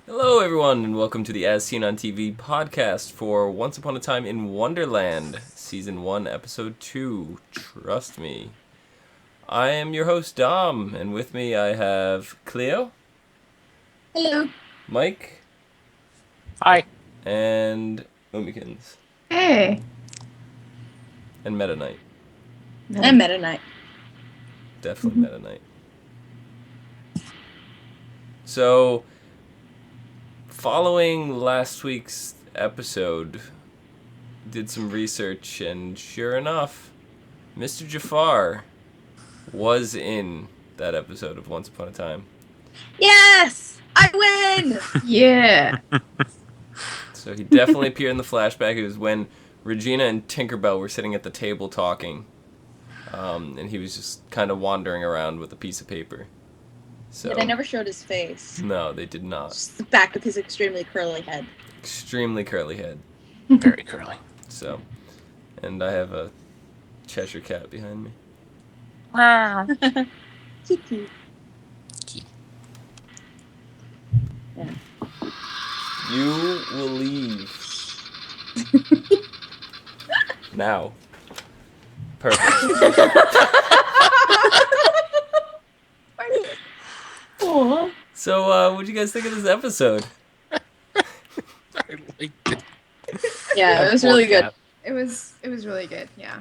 Hello, everyone, and welcome to the As Seen on TV podcast for Once Upon a Time in Wonderland, Season 1, Episode 2, Trust Me. I am your host, Dom, and with me I have Clio. Hello. Mike. Hi. And Omikins. Hey. And Meta Knight. And Meta Knight. Definitely Meta Knight. So, following last week's episode, did some research, and sure enough, Mr. Jafar was in that episode of Once Upon a Time. Yes! I win! Yeah. So he definitely appeared in the flashback. It was when Regina and Tinkerbell were sitting at the table talking, and he was just kind of wandering around with a piece of paper. So, Yeah, they never showed his face. No, they did not. Just the back of his extremely curly head. Extremely curly head. Very curly. So, and I have a Cheshire cat behind me. Kiki. Yeah. You will leave. Now. Perfect. Aww. So, what'd you guys think of this episode? I liked it. Yeah, it was really good. It was really good, yeah.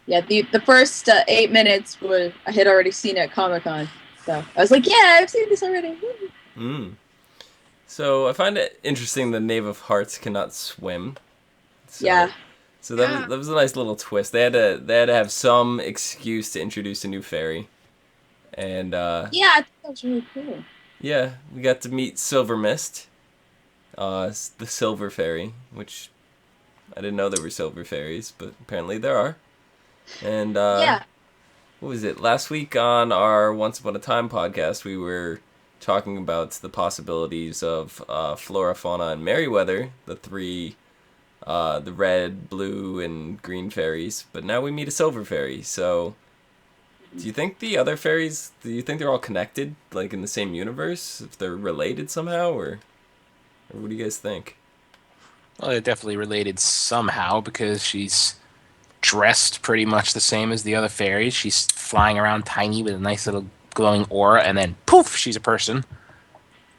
Yeah, the first 8 minutes I had already seen at Comic-Con. So I was like, yeah, I've seen this already. So, I find it interesting the Knave of Hearts cannot swim. So, Yeah. So that was a nice little twist. They had to have some excuse to introduce a new fairy. And Yeah, I thought that was really cool. yeah, we got to meet Silver Mist, the Silver Fairy, which I didn't know there were Silver Fairies, but apparently there are. And Yeah. what was it? Last week on our Once Upon a Time podcast, we were talking about the possibilities of Flora, Fauna, and Merryweather, the three, the red, blue, and green fairies. But now we meet a Silver Fairy, so do you think the other fairies, do you think they're all connected, like in the same universe? If they're related somehow, or what do you guys think? Well, they're definitely related somehow because she's dressed pretty much the same as the other fairies. She's flying around tiny with a nice little glowing aura, and then poof, she's a person.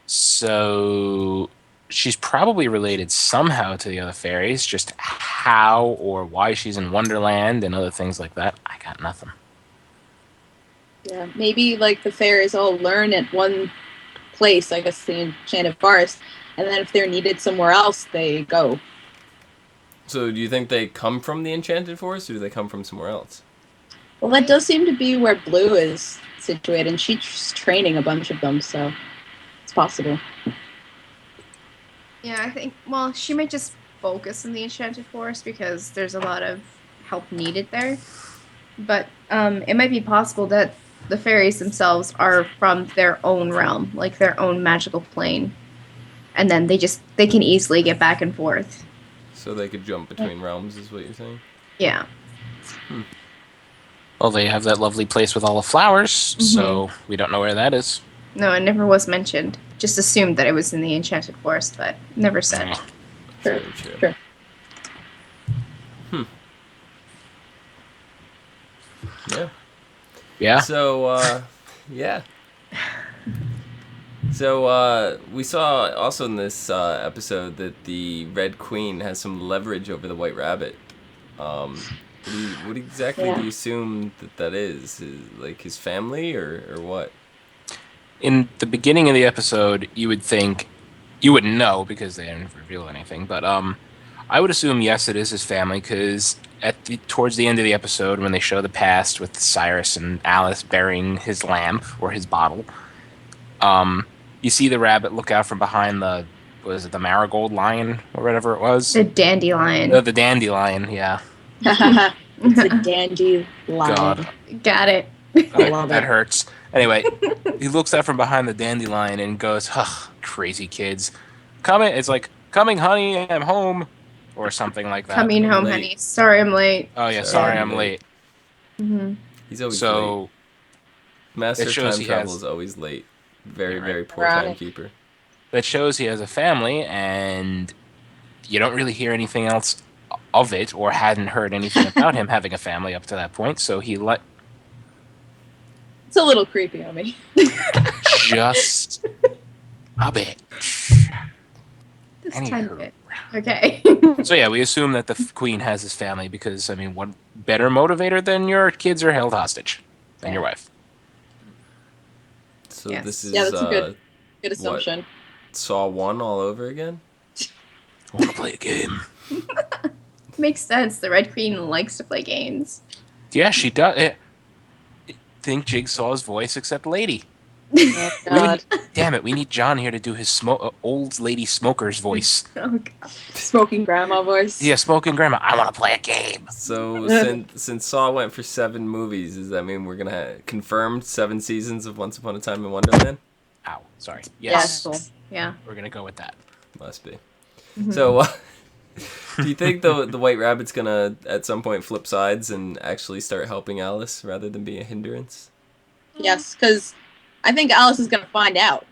So she's probably related somehow to the other fairies. Just how or why she's in Wonderland and other things like that, I got nothing. Yeah, maybe like the fairies all learn at one place, I guess the Enchanted Forest, and then if they're needed somewhere else, they go. So do you think they come from the Enchanted Forest, or do they come from somewhere else? Well, that does seem to be where Blue is situated, and she's training a bunch of them, so it's possible. Yeah, I think, well, she might just focus on the Enchanted Forest because there's a lot of help needed there. But it might be possible that the fairies themselves are from their own realm, like their own magical plane. And then they can easily get back and forth. So they could jump between realms, is what you're saying? Yeah. Well, they have that lovely place with all the flowers, so we don't know where that is. No, it never was mentioned. Just assumed that it was in the Enchanted Forest, but never said. Sure. Very true. Sure. Yeah. Yeah. So, yeah. So, we saw also in this episode that the Red Queen has some leverage over the White Rabbit. What exactly do you assume that is? Like his family or what? In the beginning of the episode, you would think, you wouldn't know because they didn't reveal anything, but I would assume yes, it is his family because towards the end of the episode, when they show the past with Cyrus and Alice burying his lamp or his bottle, you see the rabbit look out from behind the marigold lion or whatever it was? The dandelion. The dandelion, yeah. It's a dandy lion. God. Got it. I love That it. hurts. Anyway, he looks out from behind the dandelion and goes, "Ugh, crazy kids. Coming." It's like, "Coming, honey, I'm home," or something like that. Coming home, late. honey. Sorry I'm late. Oh yeah, Sorry, sorry, I'm I'm late. Mm-hmm. He's always late. So Master it of shows Time he Travel has- is always late. Very, Yeah, right. very poor Ironic. timekeeper. that shows he has a family, and you don't really hear anything else of it, or hadn't heard anything about him having a family up to that point. So he It's a little creepy on me. just a bit. This Anywho. tiny bit. Okay. So yeah, we assume that the queen has his family because, I mean, what better motivator than your kids are held hostage than your wife? So Yes. this is Yeah, that's a good assumption. Saw 1 all over again? I want to play a game. Makes sense. The Red Queen likes to play games. Yeah, she does. Think Jigsaw's voice except lady. Oh, God. Damn it, we need John here to do his old lady smoker's voice. Oh god. Smoking grandma voice. Yeah, smoking grandma. I want to play a game. So since Saw went for 7 movies, does that mean we're gonna have confirmed 7 seasons of Once Upon a Time in Wonderland? Ow, sorry. Yeah, Yes, cool. Yeah. we're gonna go with that. Must be. Mhm. So, do you think the White Rabbit's gonna at some point flip sides and actually start helping Alice rather than be a hindrance? Yes, because I think Alice is gonna find out,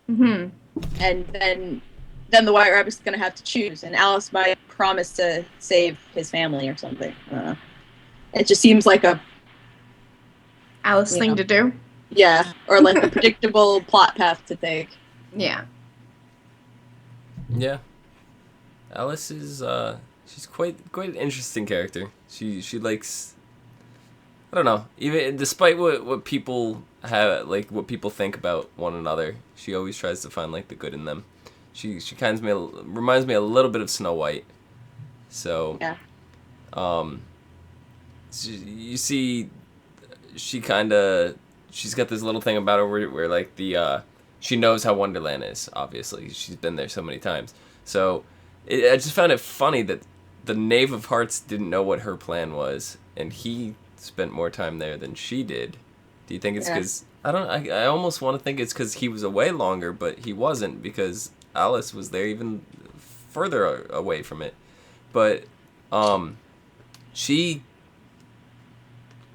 Mhm. and then the White Rabbit's gonna have to choose, and Alice might promise to save his family or something. It just seems like a Alice thing to do. or like a predictable plot path to take. Yeah. Yeah. Alice is she's quite an interesting character. She likes, I don't know, even despite what people have, like what people think about one another, she always tries to find like the good in them. She reminds me a little bit of Snow White. So Yeah. You see, she's got this little thing about her where like she knows how Wonderland is. Obviously, she's been there so many times. So I just found it funny that the Knave of Hearts didn't know what her plan was, and he spent more time there than she did. Do you think it's because I almost want to think it's because he was away longer, but he wasn't, because Alice was there even further away from it. But she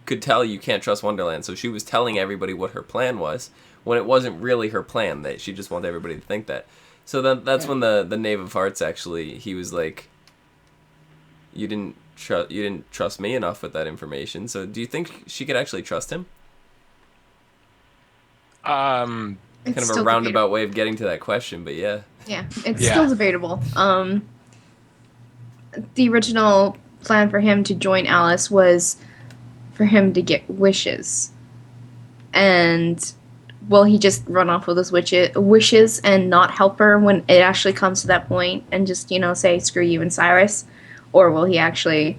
could tell you can't trust Wonderland, so she was telling everybody what her plan was when it wasn't really her plan, that she just wanted everybody to think that. So that's when the Knave of Hearts actually, he was like, you didn't trust me enough with that information. So do you think she could actually trust him? Um, Kind of a roundabout way of getting to that question, but yeah. Yeah, it's still debatable. The original plan for him to join Alice was for him to get wishes. And will he just run off with his wishes and not help her when it actually comes to that point and just, say, screw you and Cyrus? Or will he actually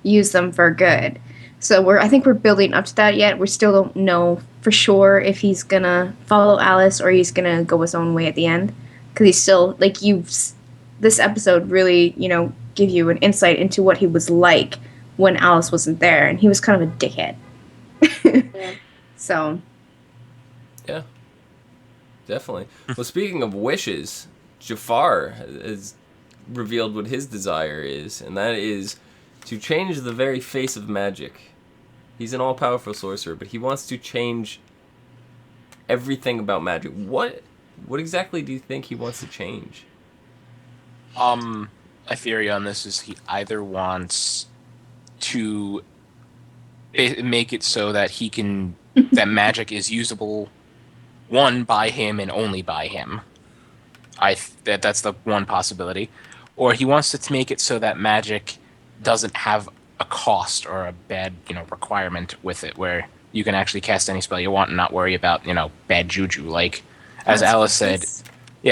use them for good? So I think we're building up to that yet. We still don't know for sure if he's gonna follow Alice or he's gonna go his own way at the end. Because he's still, this episode really, give you an insight into what he was like when Alice wasn't there. And he was kind of a dickhead. Yeah. So. Yeah. Definitely. Well, speaking of wishes, Jafar has revealed what his desire is, and that is to change the very face of magic. He's an all-powerful sorcerer, but he wants to change everything about magic. What exactly do you think he wants to change? a theory on this is he either wants to make it so that he can that magic is usable by him and only by him. That's the one possibility. Or he wants to make it so that magic doesn't have a cost or a bad, requirement with it, where you can actually cast any spell you want and not worry about, bad juju. Like, as Alice said,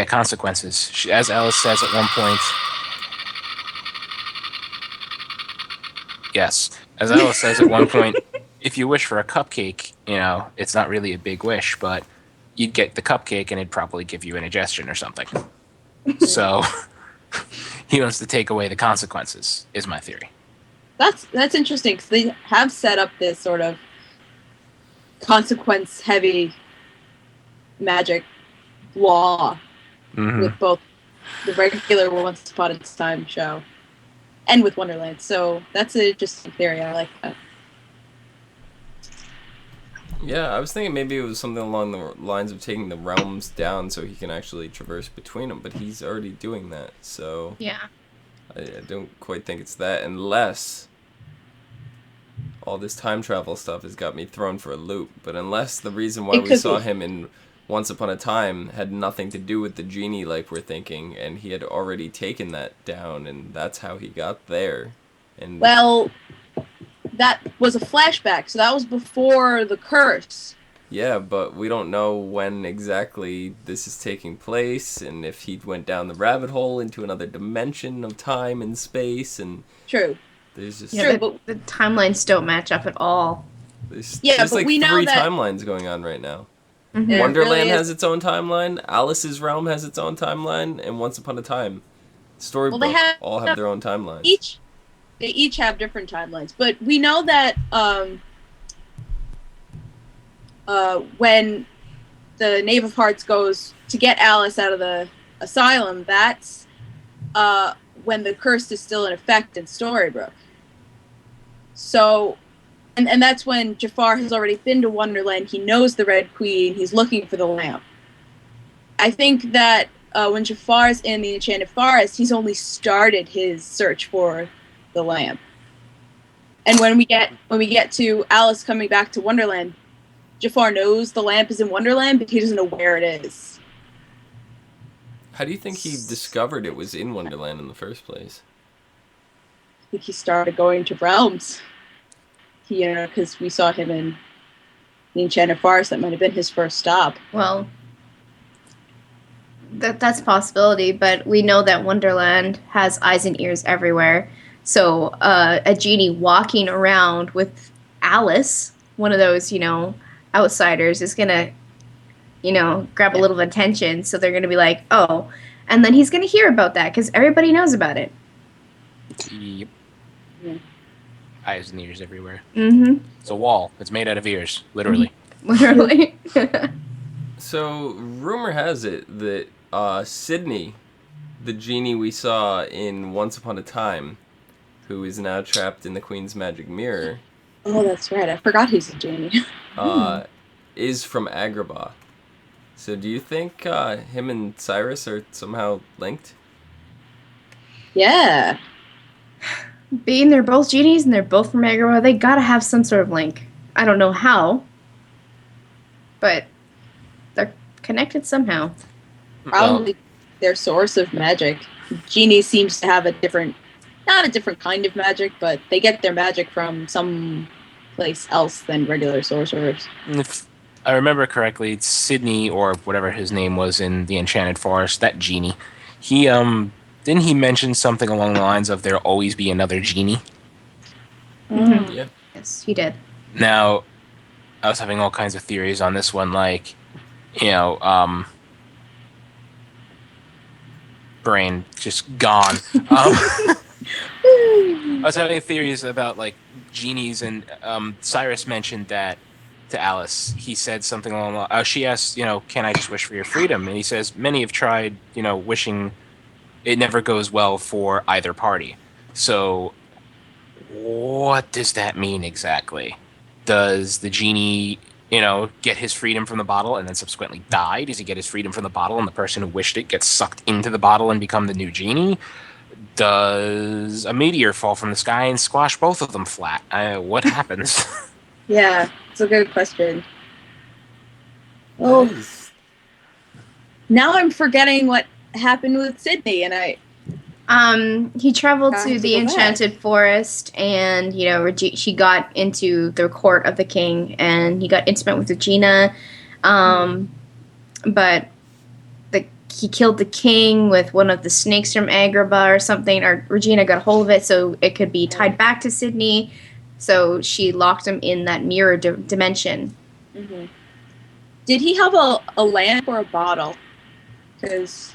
consequences. As Alice says at one point, as Alice says at one point, if you wish for a cupcake, it's not really a big wish, but you'd get the cupcake and it'd probably give you indigestion or something. So he wants to take away the consequences, is my theory. That's interesting, because they have set up this sort of consequence-heavy magic law with both the regular Once Upon a Time show and with Wonderland. So that's an interesting theory. I like that. Yeah, I was thinking maybe it was something along the lines of taking the realms down so he can actually traverse between them, but he's already doing that, so Yeah. I don't quite think it's that, unless all this time travel stuff has got me thrown for a loop. But unless the reason why It we could saw be. him in Once Upon a Time had nothing to do with the genie like we're thinking, and he had already taken that down, and that's how he got there. And Well, that was a flashback, so that was before the curse. yeah, but we don't know when exactly this is taking place, and if he went down the rabbit hole into another dimension of time and space, and True. there's just True, The, but the timelines don't match up at all. there's but like we know three that timelines going on right now. Mhm. it Wonderland really is. has its own timeline, Alice's realm has its own timeline, and Once Upon a Time, Well, they Storybook have all have their own timelines. they each have different timelines, but we know that when the Knave of Hearts goes to get Alice out of the asylum, that's when the curse is still in effect in Storybrooke. So, and that's when Jafar has already been to Wonderland. He knows the Red Queen. He's looking for the lamp. I think that when Jafar's in the Enchanted Forest, he's only started his search for the lamp. And when we get to Alice coming back to Wonderland, Jafar knows the lamp is in Wonderland, but he doesn't know where it is. How do you think he discovered it was in Wonderland in the first place? I think he started going to realms. Because we saw him in the Enchanted Forest. That might have been his first stop. Well, that's a possibility, but we know that Wonderland has eyes and ears everywhere. So a genie walking around with Alice, one of those, outsiders, is going to, grab a little attention. So they're going to be like, oh. And then he's going to hear about that because everybody knows about it. Yep. Yeah. Eyes and ears everywhere. Mm-hmm. It's a wall. It's made out of ears, literally. Literally. So, rumor has it that Sydney, the genie we saw in Once Upon a Time, who is now trapped in the Queen's magic mirror, Oh, that's right. I forgot he's a genie. is from Agrabah. So do you think him and Cyrus are somehow linked? Yeah. Being they're both genies and they're both from Agrabah, they gotta have some sort of link. I don't know how, but they're connected somehow. Probably their source of magic. Genie seems to have not a different kind of magic, but they get their magic from some place else than regular sorcerers. If I remember correctly, it's Sydney or whatever his name was in the Enchanted Forest, that genie. He didn't he mention something along the lines of there'll always be another genie? Mhm. Yeah. Yes, he did. Now, I was having all kinds of theories on this one, like, brain just gone. I was having theories about like genies, and Cyrus mentioned that to Alice. He said something along the she asked, can I just wish for your freedom? And he says many have tried, wishing. It never goes well for either party. So, what does that mean exactly? Does the genie, get his freedom from the bottle and then subsequently die? Does he get his freedom from the bottle and the person who wished it gets sucked into the bottle and become the new genie? Does a meteor fall from the sky and squash both of them flat? What happens? Yeah, it's a good question. That Oh, is- now I'm forgetting what happened with Sydney, and He traveled I to have to the go back. Enchanted Forest, and she got into the court of the king, and he got intimate with Regina, but he killed the king with one of the snakes from Agrabah or something, or Regina got a hold of it so it could be tied back to Sydney, so she locked him in that mirror dimension. Did he have a lamp or a bottle? Because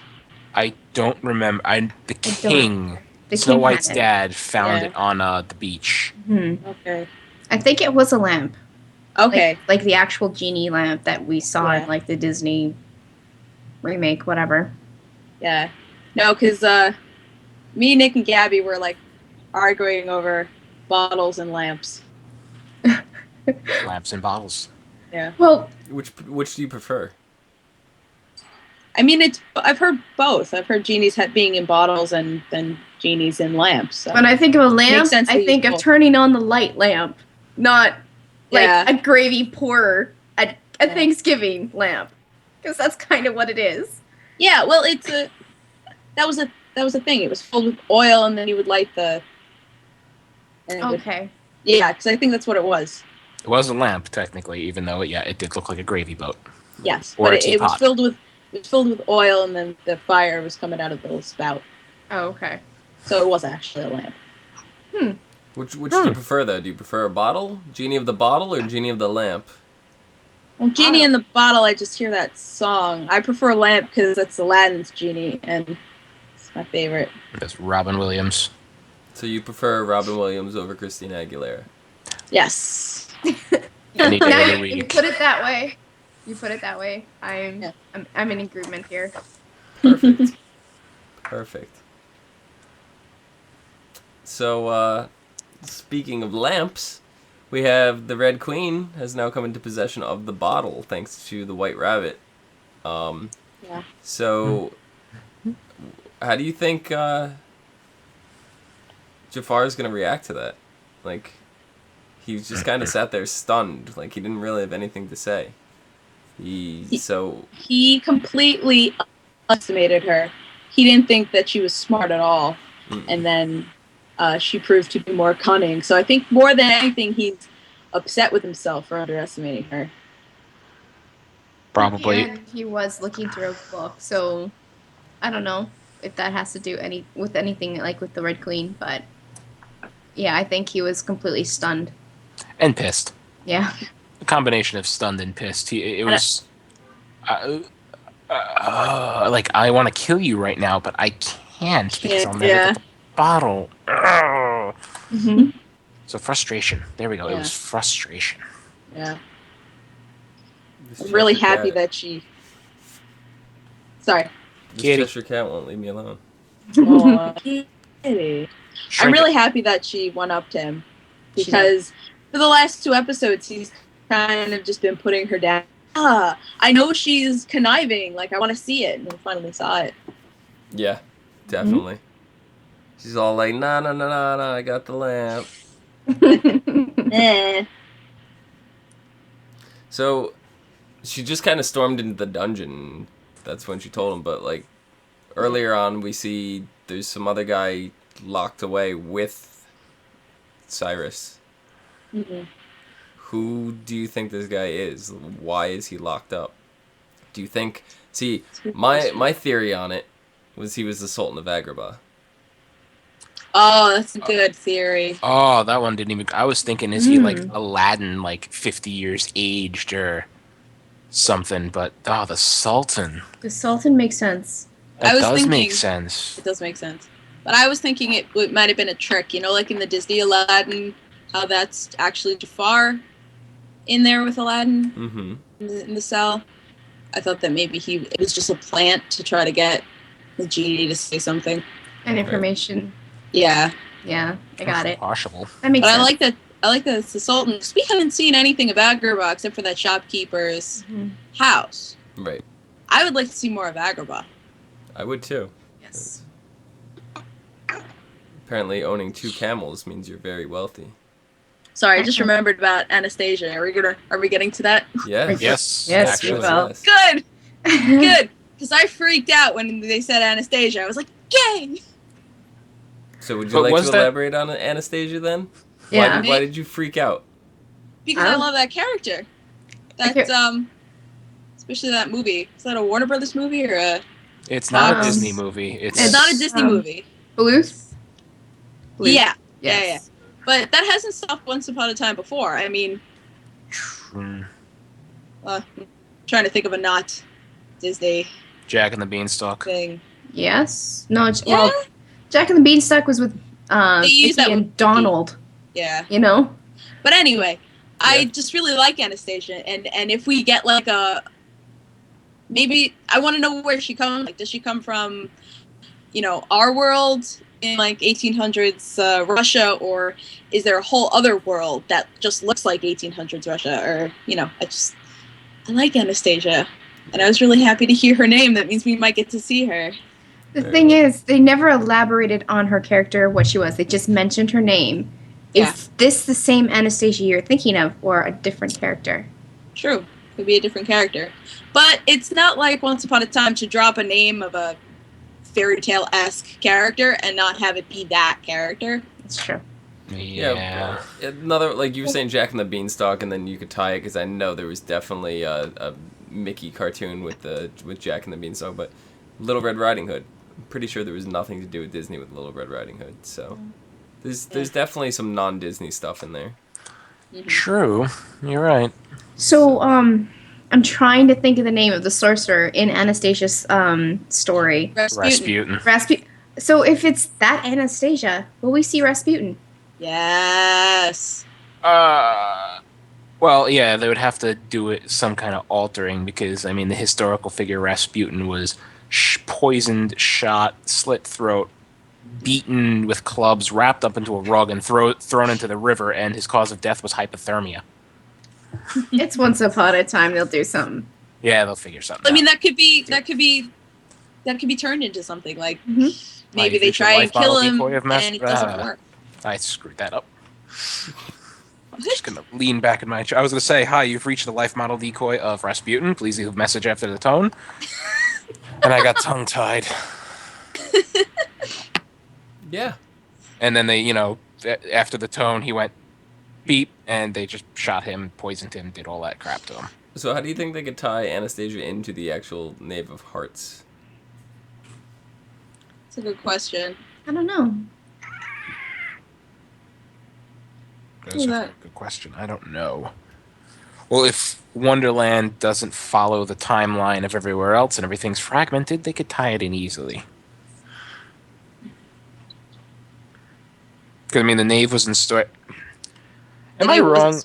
I don't remember. The king, The Snow king had White's it. dad, found Yeah. it on the beach. okay, I think it was a lamp. okay, Like the actual genie lamp that we saw Yeah. in like the Disney remake, whatever. yeah. No, because me, Nick, and Gabby were like arguing over bottles and lamps. Lamps and bottles. Yeah. Well, Which do you prefer? I mean, I've heard both. I've heard genies being in bottles and then genies in lamps. So. when I think of a lamp, sense to I use think of both. turning on the light lamp, not like Yeah. a gravy pourer at a Thanksgiving lamp, because that's kind of what it is. Yeah, well, that was a thing. It was filled with oil, and then you would light the. Okay. Yeah, because I think that's what it was. It was a lamp, technically, even though it did look like a gravy boat. Yes, Or but a it was teapot. filled with oil, and then the fire was coming out of the little spout. Oh, okay. So it was actually a lamp. Which do you prefer, though? Do you prefer a bottle? Genie of the bottle or Genie of the lamp? Well, Genie in the Bottle, I just hear that song. I prefer Lamp because that's Aladdin's Genie, and it's my favorite. That's Robin Williams. So you prefer Robin Williams over Christina Aguilera? Yes. Any day Now of the you week. put it that way. I'm in agreement here. Perfect. Perfect. So, speaking of lamps, we have the Red Queen has now come into possession of the bottle thanks to the White Rabbit. Yeah. So, how do you think Jafar is going to react to that? Like, he just kind of sat there stunned. Like, he didn't really have anything to say. He completely underestimated her. He didn't think that she was smart at all. And then she proved to be more cunning. So I think more than anything, he's upset with himself for underestimating her. Probably. And he was looking through a book, so I don't know if that has to do with anything like with the Red Queen, but yeah, I think he was completely stunned. And pissed. Yeah. A combination of stunned and pissed. It was like, I want to kill you right now, but I can't because I'll never get the bottle. Mm-hmm. So frustration. There we go. Yeah. It was frustration. Yeah. This I'm really Cheshire happy cat- that she... Sorry. This Kitty. Cheshire cat won't leave me alone. Oh, kitty. I'm Shrink really it. happy that she went up to him because for the last 2 episodes, he's kind of just been putting her down. I know she's conniving. Like, I want to see it. And we finally saw it. Yeah, definitely. She's all like, nah, I got the lamp. Eh. So, she just kind of stormed into the dungeon. That's when she told him. But, like, earlier on, we see there's some other guy locked away with Cyrus. Mm-hmm. Who do you think this guy is? Why is he locked up? Do you think... See, my theory on it was he was the Sultan of Agrabah. Oh, that's a good theory. Oh, that one didn't even... I was thinking, is he like Aladdin, like 50 years aged or something? But, the Sultan. The Sultan makes sense. That I was does thinking- make sense. It does make sense. But I was thinking it might have been a trick. You know, like in the Disney Aladdin, how that's actually Jafar in there with Aladdin Mm-hmm. in the cell. I thought that maybe it was just a plant to try to get the genie to say something. And information. Yeah. Yeah, I got it. Possible. That makes But sense. I like that it's the Sultan. 'Cause we haven't seen anything of Agrabah except for that shopkeeper's house. Right. I would like to see more of Agrabah. I would too. Yes. Apparently owning 2 camels means you're very wealthy. Sorry, I just remembered about Anastasia. Are we getting to that? Yes. Yes. Yes, actually. well. yes. Good. Good. Because I freaked out when they said Anastasia. I was like, yay! So would you But like was to that- elaborate on Anastasia then? Yeah. Why did you freak out? Because I love that character. That's especially that movie. Is that a Warner Brothers movie or a? It's not a Um, Disney movie. It's not a Disney movie. Bluth? Yeah. Yes. But that hasn't stopped Once Upon a Time before. I mean, I'm trying to think of a not Disney Jack and the Beanstalk. thing. Yes. No, Yeah. well, Jack and the Beanstalk was with They used Mickey that and with Donald, Yeah. you know? But anyway, I Yeah. just really like Anastasia, and if we get like maybe I want to know where she comes. Like, does she come from, our world in like 1800s Russia, or is there a whole other world that just looks like 1800s Russia? Or I like Anastasia, and I was really happy to hear her name. That means we might get to see her. The thing is, they never elaborated on her character, what she was. They just mentioned her name. Yeah. Is this the same Anastasia you're thinking of, or a different character? True. Could be a different character. But it's not like Once Upon a Time to drop a name of a fairy tale-esque character and not have it be that character. That's true. Yeah. Another, like you were saying, Jack and the Beanstalk, and then you could tie it, because I know there was definitely a Mickey cartoon with Jack and the Beanstalk, but Little Red Riding Hood. I'm pretty sure there was nothing to do with Disney with Little Red Riding Hood, so there's definitely some non-Disney stuff in there. Mm-hmm. True. You're right. So, I'm trying to think of the name of the sorcerer in Anastasia's story. Rasputin. So if it's that Anastasia, will we see Rasputin? Yes. Well, yeah, they would have to do it some kind of altering because, I mean, the historical figure Rasputin was poisoned, shot, slit throat, beaten with clubs, wrapped up into a rug, and thrown into the river, and his cause of death was hypothermia. It's Once Upon a Time. They'll do something. Yeah, they'll figure something I mean, out. that could be turned into something like Mm-hmm. maybe they try and kill him and it doesn't work. I screwed that up. I'm just going to lean back in my chair. I was going to say, hi, you've reached the life model decoy of Rasputin. Please leave a message after the tone. And I got tongue-tied. Yeah. And then they, after the tone, he went beep, and they just shot him, poisoned him, did all that crap to him. So how do you think they could tie Anastasia into the actual Knave of Hearts? That's a good question. I don't know. That's a good question. I don't know. Well, if Wonderland doesn't follow the timeline of everywhere else and everything's fragmented, they could tie it in easily. Because, I mean, the Knave was in Story... Am I wrong?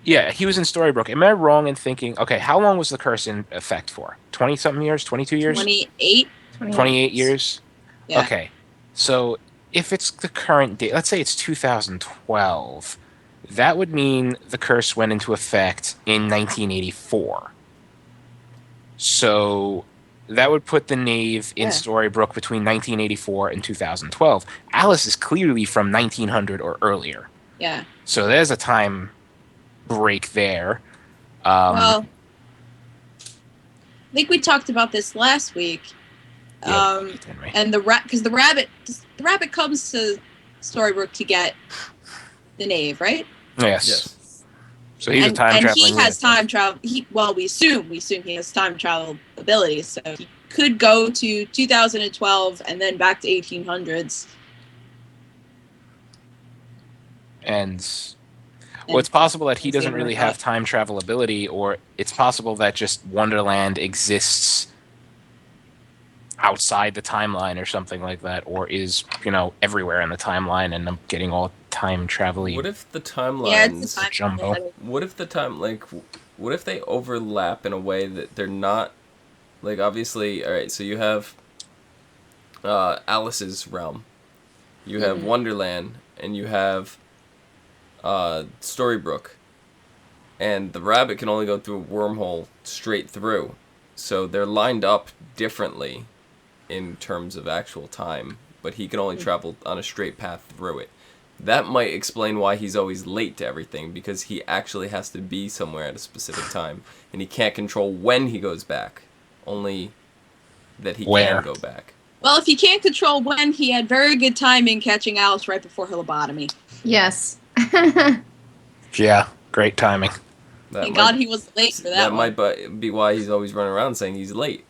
Yeah, he was in Storybrooke. Am I wrong in thinking, okay, how long was the curse in effect for? 20-something years? 22 years? 28? 28 years? Yeah. Okay. So, if it's the current date, let's say it's 2012, that would mean the curse went into effect in 1984. So, that would put the Knave in Storybrooke between 1984 and 2012. Alice is clearly from 1900 or earlier. Yeah. So there's a time break there. Well, I think we talked about this last week. And the rabbit comes to Storybrooke to get the Knave, right? Yes. So he's a time traveling. And he has time travel. We assume he has time travel abilities. So he could go to 2012 and then back to 1800s. And well, it's possible that he doesn't really have time travel ability, or it's possible that just Wonderland exists outside the timeline or something like that, or is, everywhere in the timeline, and I'm getting all time travel-y. What if the timelines jumbo? What if what if they overlap in a way that they're not, like, obviously, alright, so you have Alice's realm, you have Wonderland, and you have Storybrooke, and the rabbit can only go through a wormhole straight through, so they're lined up differently in terms of actual time, but he can only travel on a straight path through it. That might explain why he's always late to everything, because he actually has to be somewhere at a specific time, and he can't control when he goes back, only that he can go back. Well, if he can't control when, he had very good timing catching Alice right before her lobotomy. Yes. Yeah, great timing. Thank God he was late for that one. That might be why he's always running around saying he's late.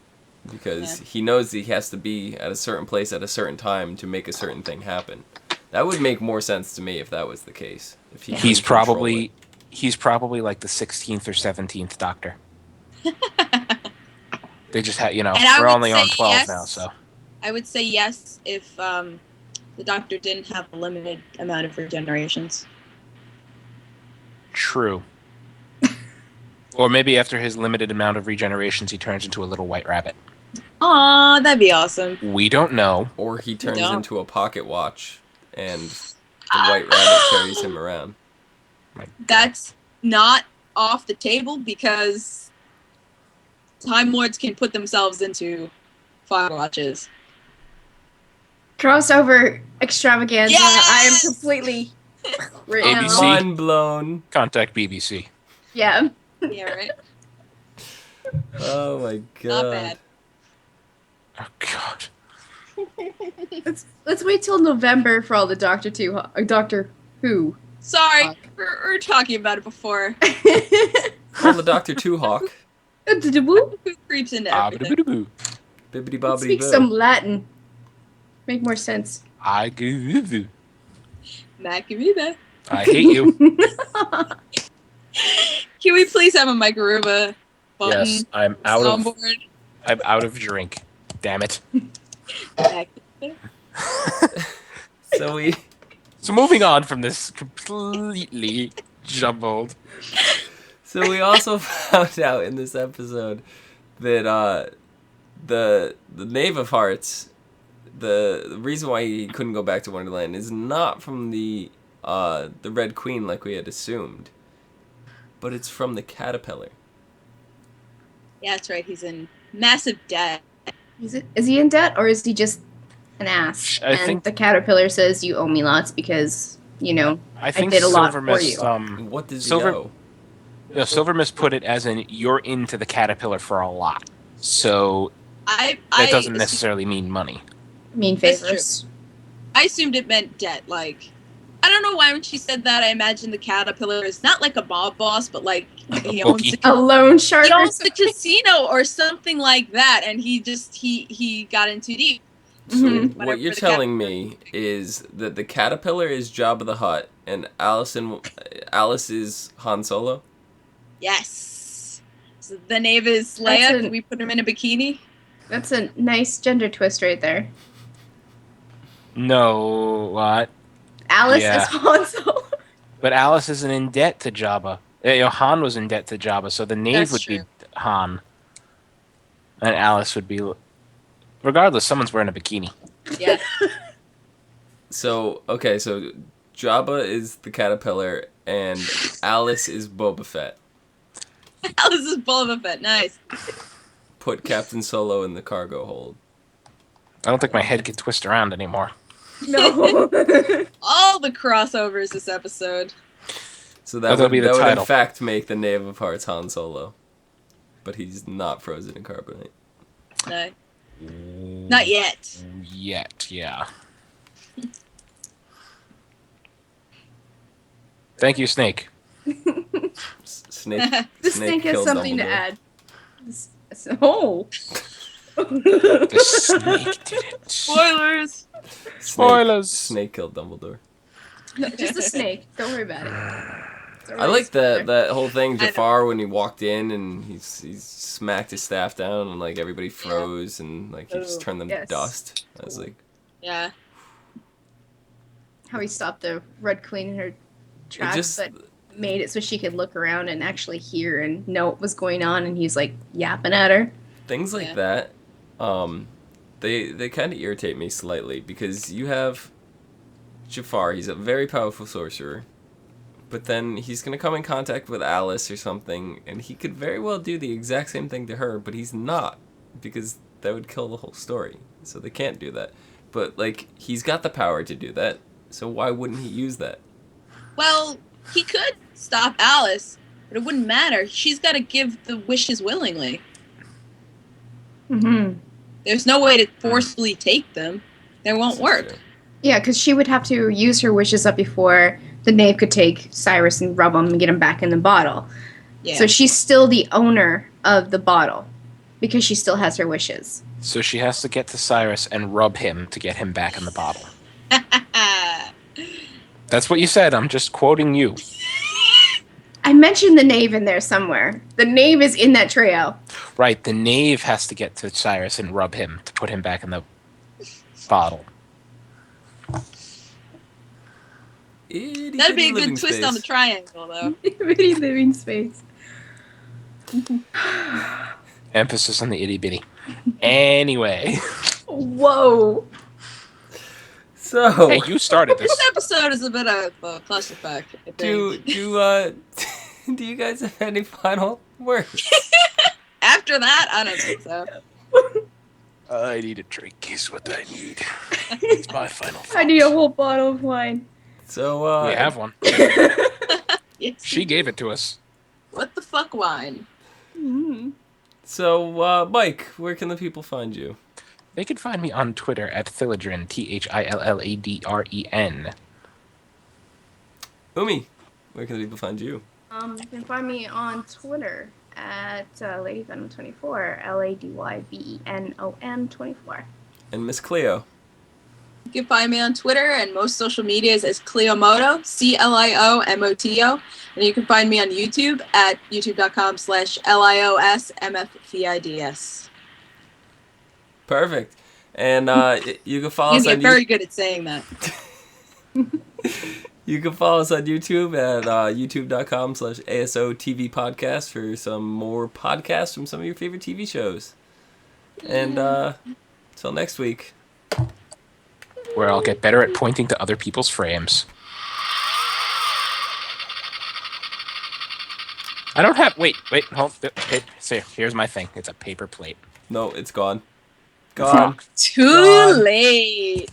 Because he knows that he has to be at a certain place at a certain time to make a certain thing happen. That would make more sense to me if that was the case. If he's probably like the 16th or 17th Doctor. They just had, we're only on 12 now, so. I would say yes if the Doctor didn't have a limited amount of regenerations. True. Or maybe after his limited amount of regenerations, he turns into a little white rabbit. Aw, that'd be awesome. We don't know. Or he turns into a pocket watch, and the white rabbit carries him around. That's not off the table, because Time Lords can put themselves into fog watches. Crossover extravaganza. Yes! I am completely right now. ABC. Mind blown. Contact BBC. Yeah. Yeah, right. Oh my god. Not bad. Oh god. Let's wait till November for all the Doctor Who. Sorry, we're talking about it before. Well, the Dr. Two-Hawk. Who creeps into everything? Abba-dabba-dabba. Bibbidi bobbidi Speak boo. some Latin. Make more sense. I give you. Matt, give me that. I hate you. Can we please have a Microruba button? Yes, I'm out of. Soundboard? I'm out of drink. Damn it. Matt, So So moving on from this completely jumbled. So we also found out in this episode that the Knave of Hearts, the reason why he couldn't go back to Wonderland is not from the Red Queen like we had assumed, but it's from the caterpillar. Yeah, that's right. He's in massive debt. Is he in debt or is he just an ass? I and think- the caterpillar says you owe me lots because, I think did a lot for Silvermist, you. What does Silver- he owe? Silvermist put it as in you're into the caterpillar for a lot. So I that doesn't necessarily mean money. mean That's favors. I assumed it meant debt. Like, I don't know why when she said that, I imagined the caterpillar is not like a mob boss, but like he owns bookie. A loan shark. he or owns the something. casino or something like that, and he got in too deep. So Mhm. what Whatever you're the telling caterpillar- me is that the caterpillar is Jabba the Hutt and Alice is Han Solo? Yes. So the knave is That's Leia. an- Can we put him in a bikini? That's a nice gender twist right there. No, what? Alice Yeah. is Han Solo. But Alice isn't in debt to Jabba. Han was in debt to Jabba, so the knave That's would true. be Han. And Alice would be... Regardless, someone's wearing a bikini. Yeah. So Jabba is the caterpillar and Alice is Boba Fett. Alice is Boba Fett. Nice. Put Captain Solo in the cargo hold. I don't think my head can twist around anymore. No. All the crossovers this episode. So That'll that would, be the that would in title. fact make the Knave of Hearts Han Solo. But he's not frozen in carbonite. No. Not yet. Yet, yeah. Thank you, Snake. Snake. The snake has killed something to Dumbledore. add. Oh. The snake did it. Spoilers. Spoilers. Snake killed Dumbledore. Just a snake. Don't worry about it. It's I already like spoiler. that whole thing, I know. Jafar, when he walked in and he smacked his staff down and like everybody froze and like he just Oh, turned them yes. to dust. I was like, Yeah. How he stopped the Red Queen in her tracks, just- but made it so she could look around and actually hear and know what was going on, and he's like yapping at her. things like Yeah. that, they kind of irritate me slightly because you have Jafar, he's a very powerful sorcerer, but then he's going to come in contact with Alice or something, and he could very well do the exact same thing to her, but he's not, because that would kill the whole story, so they can't do that. But, like, he's got the power to do that, so why wouldn't he use that? Well, he could stop Alice, but it wouldn't matter. She's got to give the wishes willingly. Mm-hmm. There's no way to forcefully take them. They won't work. Sure. Yeah, because she would have to use her wishes up before the knave could take Cyrus and rub him and get him back in the bottle. Yeah. So she's still the owner of the bottle because she still has her wishes. So she has to get to Cyrus and rub him to get him back in the bottle. That's what you said. I'm just quoting you. I mentioned the knave in there somewhere. The knave is in that trio. Right, the knave has to get to Cyrus and rub him to put him back in the bottle. That'd be a good twist on the triangle, though. Bitty living space. Emphasis on the itty bitty. Anyway. Whoa. So, Hey, you started this. This episode is a bit of a clusterfuck, I think. do you guys have any final words? After that, I don't think so. I need a drink is what I need. It's my final thought. I need a whole bottle of wine. So, We have one. Yes, She gave it to us. What the fuck wine? So, Mike, where can the people find you? They can find me on Twitter at Thilladren, Thilladren. Umi, where can the people find you? You can find me on Twitter at LadyVenom24, LadyVenom24. And Miss Clio. You can find me on Twitter and most social medias as Cliomoto, CLIOMOTO. And you can find me on YouTube at youtube.com/LIOSMFVIDS. Perfect. And you can follow You us get on very good at saying that. You can follow us on YouTube at youtube.com/ASOTV podcast for some more podcasts from some of your favorite TV shows. And till next week. Where I'll get better at pointing to other people's frames. I don't have... Wait, hold. See, here's my thing. It's a paper plate. No, it's gone. Gone. Too Gone. late.